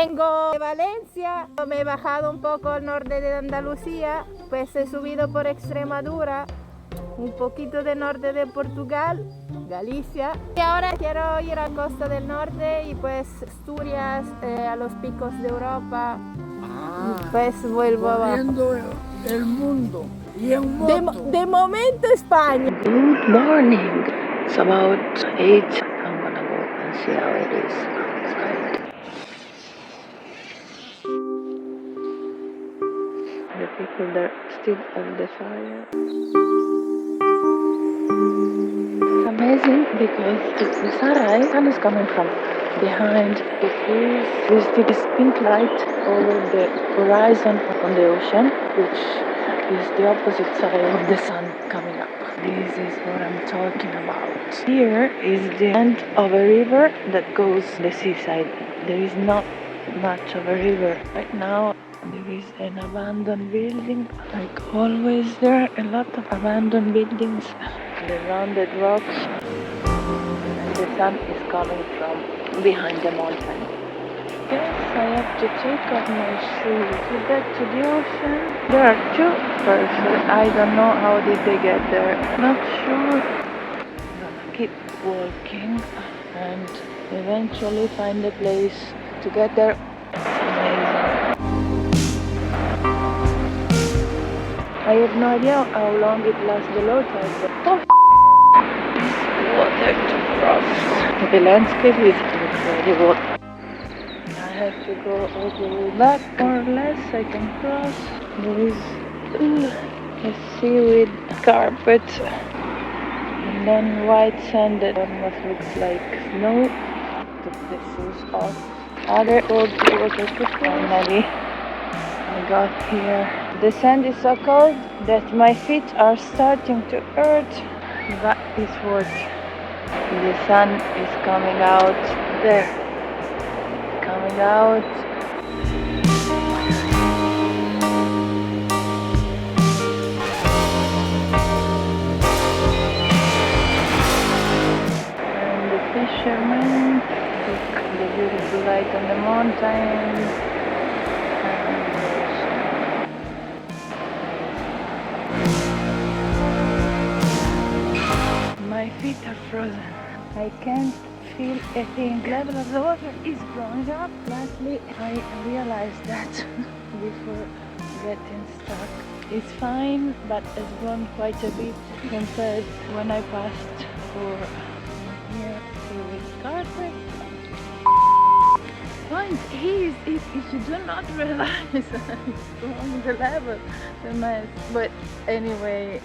Vengo de Valencia, me he bajado un poco al norte de Andalucía, pues he subido por Extremadura, un poquito de norte de Portugal, Galicia, y ahora quiero ir a Costa del Norte y pues Asturias, a los picos de Europa, y pues vuelvo Corriendo el mundo y en moto. de momento España. Good morning. It's about 8. I'm gonna go and see how it is outside. The people there still on the fire. It's amazing because it's the sunrise. Sun is coming from behind the trees. There's this pink light over the horizon on the ocean, which is the opposite side of the sun coming up. This is what I'm talking about. Here is the end of a river that goes the seaside. There is not much of a river. Right now there is an abandoned building. Like always there are a lot of abandoned buildings. The rounded rocks. And the sun is coming from behind the mountain. Yes, I have to take off my shoes to get to the ocean. There are 2 persons. I don't know how did they get there. Not sure. I'm gonna keep walking and eventually find a place to get there. It's amazing. I have no idea how long it lasts the low tide, but this water to cross. The landscape is incredible. I have to go all the way back, more or less. I can cross. There is a seaweed carpet and then white sand that almost looks like snow. Took the shoes off. Other old water to finally I got here. The sand is so cold that my feet are starting to hurt. That is what the sun is coming out there. Coming out. And the fishermen look the beautiful light on the mountains. My feet are frozen. I can't feel a thing. Level of the water is going up. Lastly, I realized that before getting stuck. It's fine, but it's grown quite a bit compared when I passed for here with carpet. Point is, if you do not realize it's growing the level, the mess. But anyway.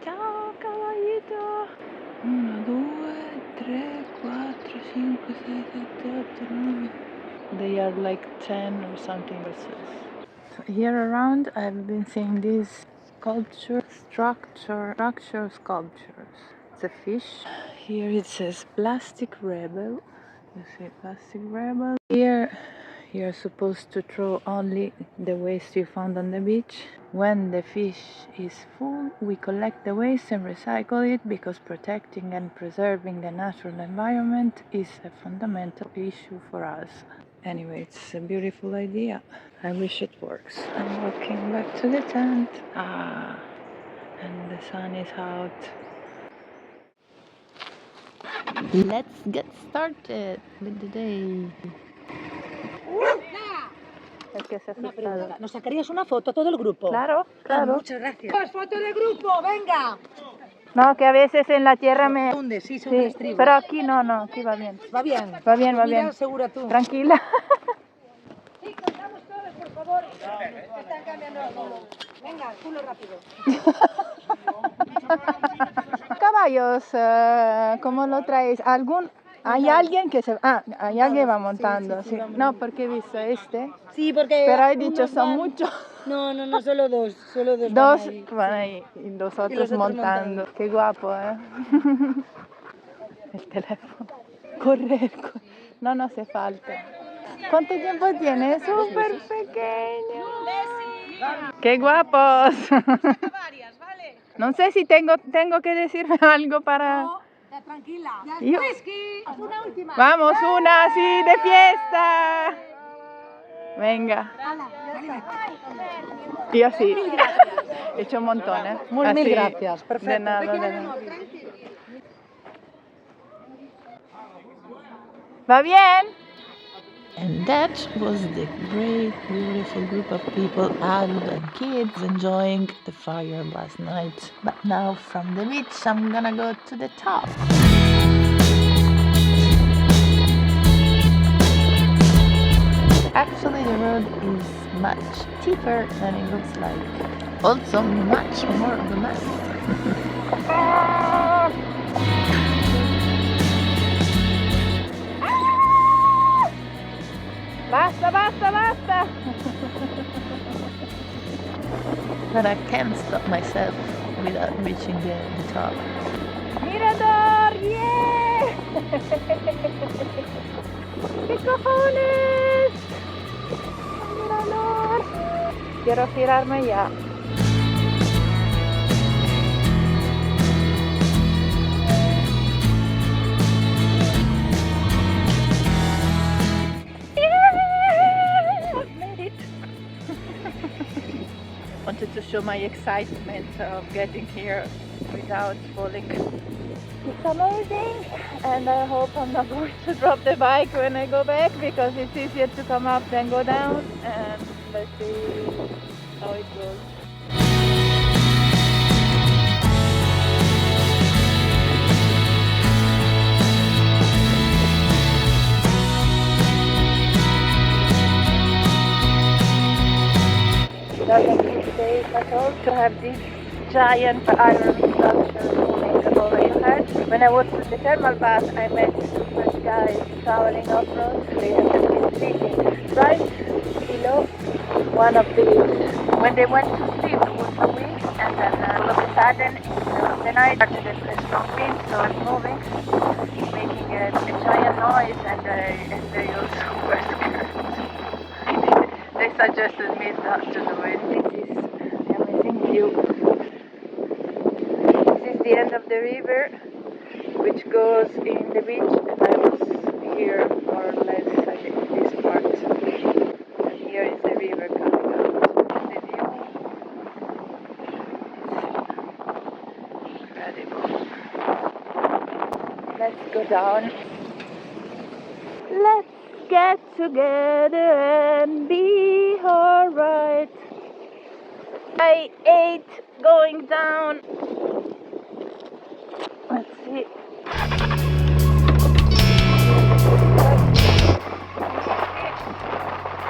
Ciao caballito! 1, 2, 3, 4, 5, 6, 7, 8, 9. They are like 10 or something versus. Here around I've been seeing these structure sculptures. It's a fish. Here it says plastic rebel. You see plastic rebel. Here you're supposed to throw only the waste you found on the beach. When the fish is full, we collect the waste and recycle it because protecting and preserving the natural environment is a fundamental issue for us. Anyway, it's a beautiful idea. I wish it works. I'm walking back to the tent. And the sun is out. Let's get started with the day. Es que se ha asustado. ¿Nos sacarías una foto todo el grupo? Claro, claro. Muchas gracias. ¡Pues foto de grupo! ¡Venga! No, que a veces en la tierra me... ¿Dónde? Sí, son tres tribus. Pero aquí no, aquí va bien. Va bien. Va bien, va Mira, bien. segura tú. Tranquila. Sí, contamos todos, por favor. Están cambiando algo. Venga, culo rápido. Caballos, ¿cómo lo traes? ¿Hay alguien que se... hay alguien va montando, sí. No, porque he visto este. Sí, porque... Pero he dicho, son muchos. No, solo dos. Dos van ahí y los otros montando. Qué guapo, ¿eh? El teléfono. Correr. No hace falta. ¿Cuánto tiempo tiene? Súper pequeño. ¡Qué guapos! No sé si tengo que decirme algo para... No, Tranquila. Io- Whisky. Una última. Vamos, una así de fiesta. Venga. Yo sí. He hecho un montón, ¿eh? Mil gracias. De Perfecto. nada, de nada. ¿Va bien? And that was the great, beautiful group of people, adults and kids, enjoying the fire last night. But now from the beach, I'm gonna go to the top. Actually, the road is much steeper than it looks like. Also, much more romantic. Basta, basta, basta. But I can't stop myself without reaching the top. Mirador, yeah. ¿Qué cojones? Mirador. Quiero girarme ya. Wanted to show my excitement of getting here without falling. It's amazing, and I hope I'm not going to drop the bike when I go back because it's easier to come up than go down, and let's see how it goes. Doesn't feel safe at all to have this giant iron sculpture moving over your head. When I was in the thermal bath, I met different guys traveling off-road. They have been sleeping right below one of these. When they went to sleep, it was a wind, and then all of a sudden, in the middle of the night, started a strong wind, so it's moving, making a giant noise, and they also were scared. They suggested me not to do it. This is the amazing view. This is the end of the river, which goes in the beach, and I was here more or less in this part. And here is the river coming out. And the view is incredible. Let's go down. Let's get together and be alright. I ate going down. Let's see.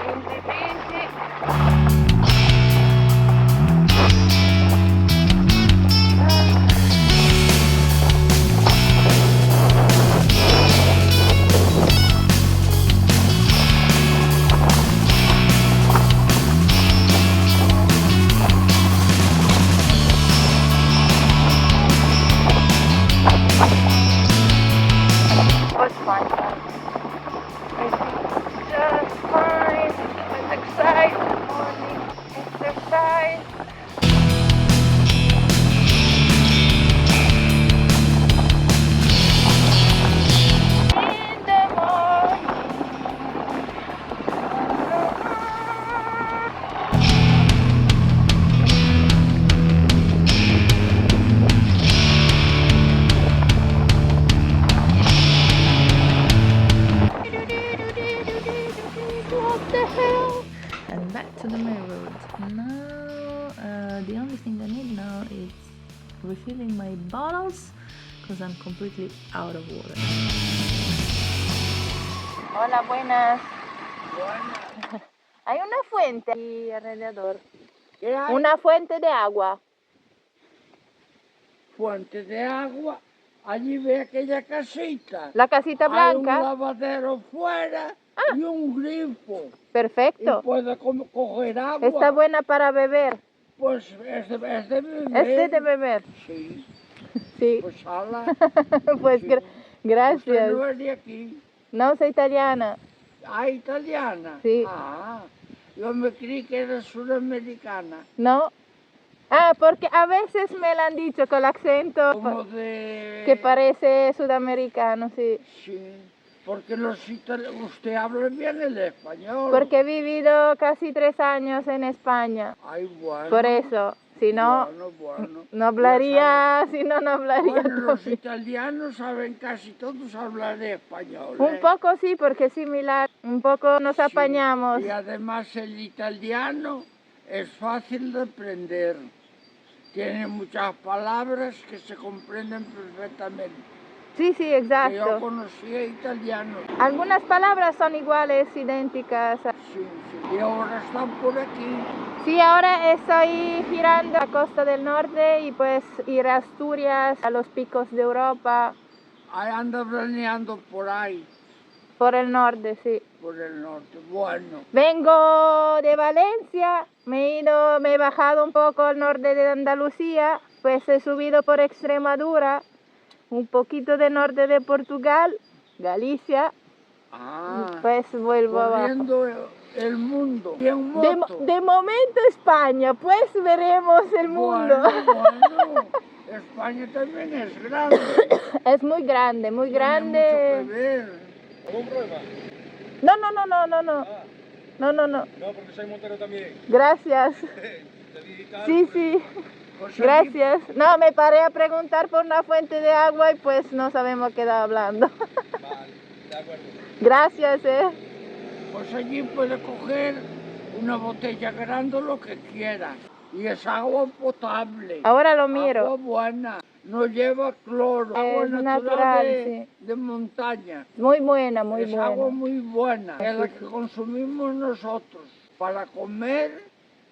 Easy peasy. Was fine. It's just fine. It's exciting morning exercise. In the morning. What the hell? And back to the main road. Now, the only thing I need now is refilling my bottles because I'm completely out of water. Hola, buenas. Hay una fuente aquí alrededor. ¿Qué hay? Una fuente de agua. Fuente de agua. Allí ve aquella casita. La casita Hay un blanca. lavadero fuera y un grifo. Y Perfecto. puede coger agua. Está buena para beber. Pues es de beber. Es de beber. Sí, Sí. pues ala. Pues Sí. Usted gracias. no es de aquí. No soy italiana. Ah, italiana. Sí. Ah, yo me creí que eres sudamericana. No, Ah, porque a veces me lo han dicho con el acento Como de... que parece sudamericano, sí. Sí, porque usted habla bien el español. Porque he vivido casi 3 años en España. Ay, bueno. Por eso, si no, Bueno. no hablaría, si no, no hablaría. Bueno, los también. italianos saben casi todos hablar español. Un poco sí, porque es similar. Un poco nos apañamos. Y además el italiano es fácil de aprender. Tiene muchas palabras que se comprenden perfectamente. Sí, sí, Yo exacto. conocía italiano. Algunas palabras son iguales, idénticas. Sí. Y ahora están por aquí. Sí, ahora estoy girando a la costa del norte y pues ir a Asturias, a los picos de Europa. Ahí anda planeando por ahí, Por el norte, sí. por el norte. Bueno. Vengo de Valencia, me he bajado un poco al norte de Andalucía, pues he subido por Extremadura, un poquito de norte de Portugal, Galicia, y pues vuelvo abajo. Corriendo el mundo. Y en moto. De momento España, pues veremos el mundo. Bueno, España también es grande. Es muy grande, muy grande. Tiene mucho que ver. ¿Algún problema? No. No, porque soy montero también. Gracias. Sí. Pues Gracias. No, me paré a preguntar por una fuente de agua y pues nos habíamos quedado hablando. Vale, de acuerdo. Gracias, Pues allí puede coger una botella grande, lo que quiera. Y es agua potable. Ahora lo miro. Agua buena. No lleva cloro. Agua Es natural natural, de montaña. Muy buena, muy Es buena. agua muy buena. Es la que consumimos nosotros para comer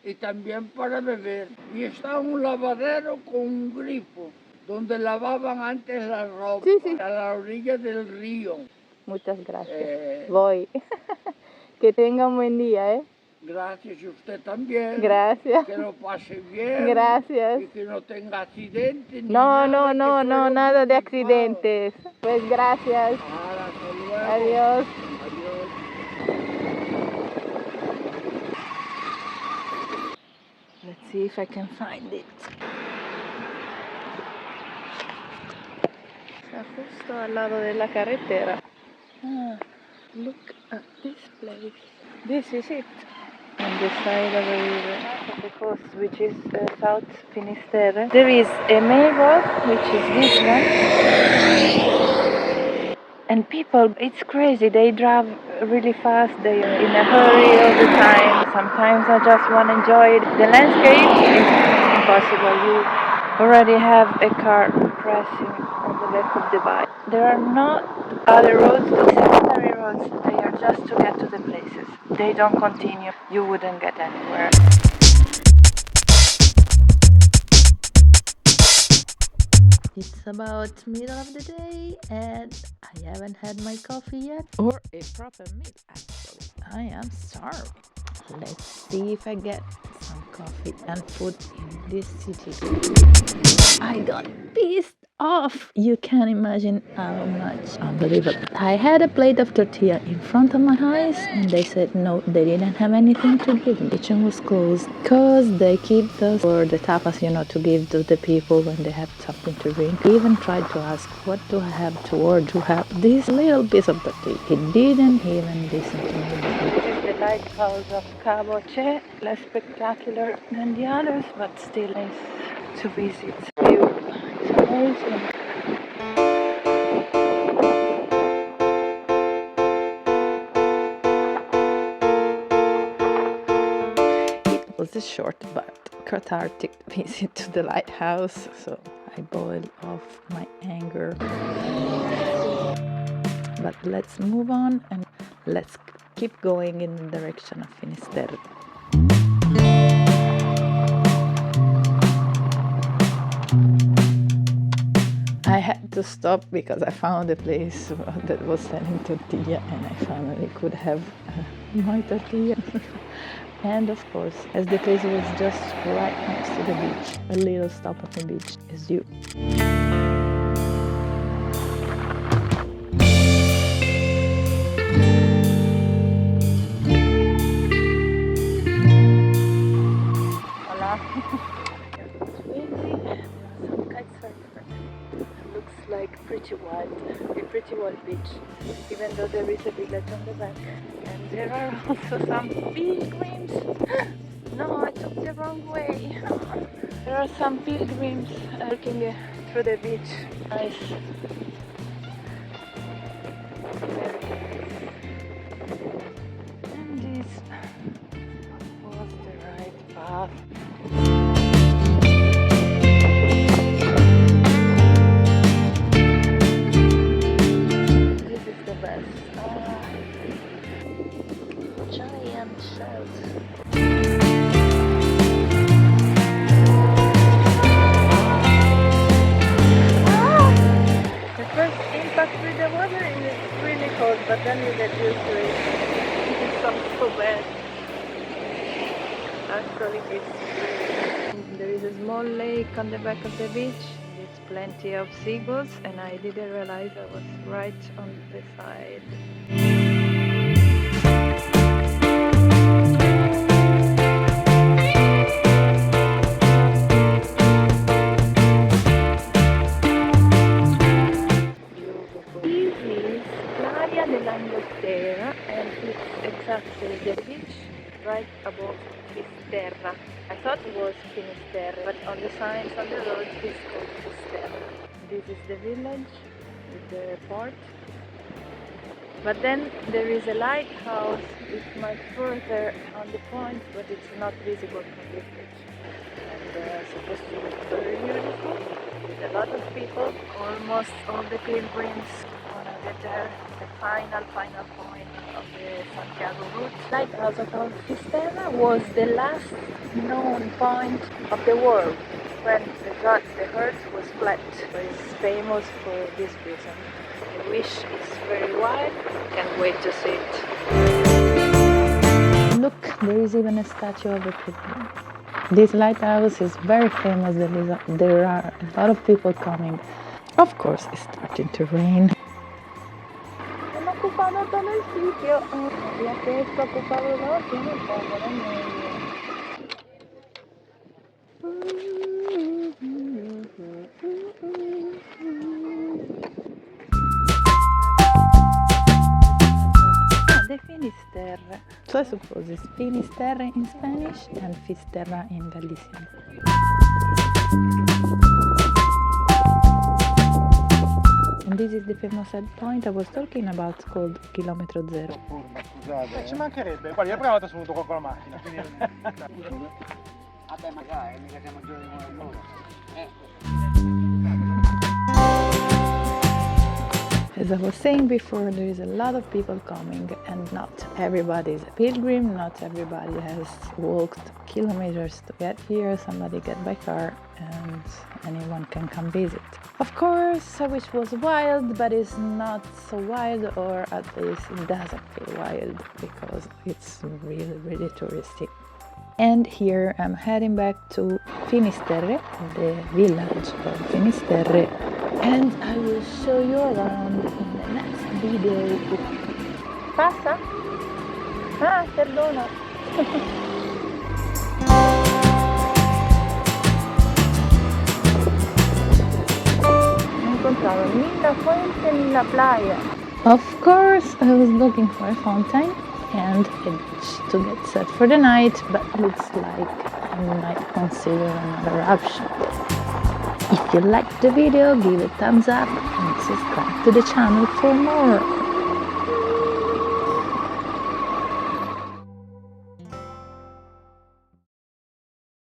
y también para beber. Y está un lavadero con un grifo donde lavaban antes la ropa, Sí. a la orilla del río. Muchas gracias. Voy. Que tenga un buen día, Gracias, y usted también. Gracias. Que lo pase bien. Gracias. Y que no tenga accidentes. ni No, nada, nada de accidentes. Pues gracias. Hasta luego. Adiós. Adiós. Let's see if I can find it. Está justo al lado de la carretera. Look at this place. This is it. On the side of the river, of the coast, which is South Finisterre. There is a main road, which is this one. And people, it's crazy. They drive really fast. They are in a hurry all the time. Sometimes I just want to enjoy it. The landscape is impossible. You already have a car pressing on the back of the bike. There are not other roads, secondary roads. They are just to get to the places. They don't continue. You wouldn't get anywhere. It's about middle of the day and I haven't had my coffee yet. Or a proper meal, actually. I am starving. Let's see if I get some coffee and food in this city. I got pissed off. You can imagine how much. Unbelievable. I had a plate of tortilla in front of my eyes and they said no, they didn't have anything to give me. The kitchen was closed because they keep those for the tapas, to give to the people when they have something to drink. I even tried to ask what do I have to order to have this little piece of tortilla. He didn't even listen to me. This is the lighthouse of Cabo Che, less spectacular than the others, but still nice to visit. View. It's amazing. It was a short but cathartic visit to the lighthouse, so I boiled off my anger. But let's move on and let's keep going in the direction of Finisterre. I had to stop because I found a place that was selling tortilla and I finally could have my tortilla. And of course, as the place was just right next to the beach, a little stop on the beach is due. Hola. village on the back. And there are also some pilgrims. No, I took the wrong way. There are some pilgrims walking through the beach. Nice. Very nice. And this was the right path. This is the best. Giant shells. Impact with the water is really cold, but then you get used to it. It's not so bad. Actually, it's really. There is a small lake on the back of the beach. There's plenty of seagulls, and I didn't realize I was right on the side. And it's exactly the beach right above Finisterre. I thought it was Finisterre, but on the signs on the road it's called Finisterre. This is the village with the port. But then there is a lighthouse. It's much further on the point, but it's not visible from this beach. And supposed to look very beautiful with a lot of people. Almost all the pilgrims wanna get there. The final point of the Santiago route. Lighthouse of Finisterre was the last known point of the world when the earth was flat. So it's famous for this reason. The wish is very wide. Can't wait to see it. Look, there is even a statue of a pilgrim. This lighthouse is very famous. There are a lot of people coming. Of course, it's starting to rain. Ocupado todo el sitio. Ya que está ocupado no tiene poco de medio. The Finisterre. So I suppose it's Finisterre in Spanish and Fisterra in Galician. And this is the famous point I was talking about, called Chilometro Zero. Ci mancherebbe, guarda, la prima volta sono venuto qua con la macchina, quindi... Vabbè, magari, mica siamo giovani come loro. As I was saying before, there is a lot of people coming, and not everybody is a pilgrim, not everybody has walked kilometers to get here. Somebody get by car and anyone can come visit. Of course, I wish it was wild, but it's not so wild, or at least it doesn't feel wild because it's really, really touristy. And here I'm heading back to Finisterre, the village of Finisterre, and I will show you around in the next video. Passa? Ah, perdona. No encontraba ni la fuente ni la playa. Of course, I was looking for a fountain and a beach to get set for the night, but looks like I might consider another option. If you liked the video, give it a thumbs up and subscribe to the channel for more.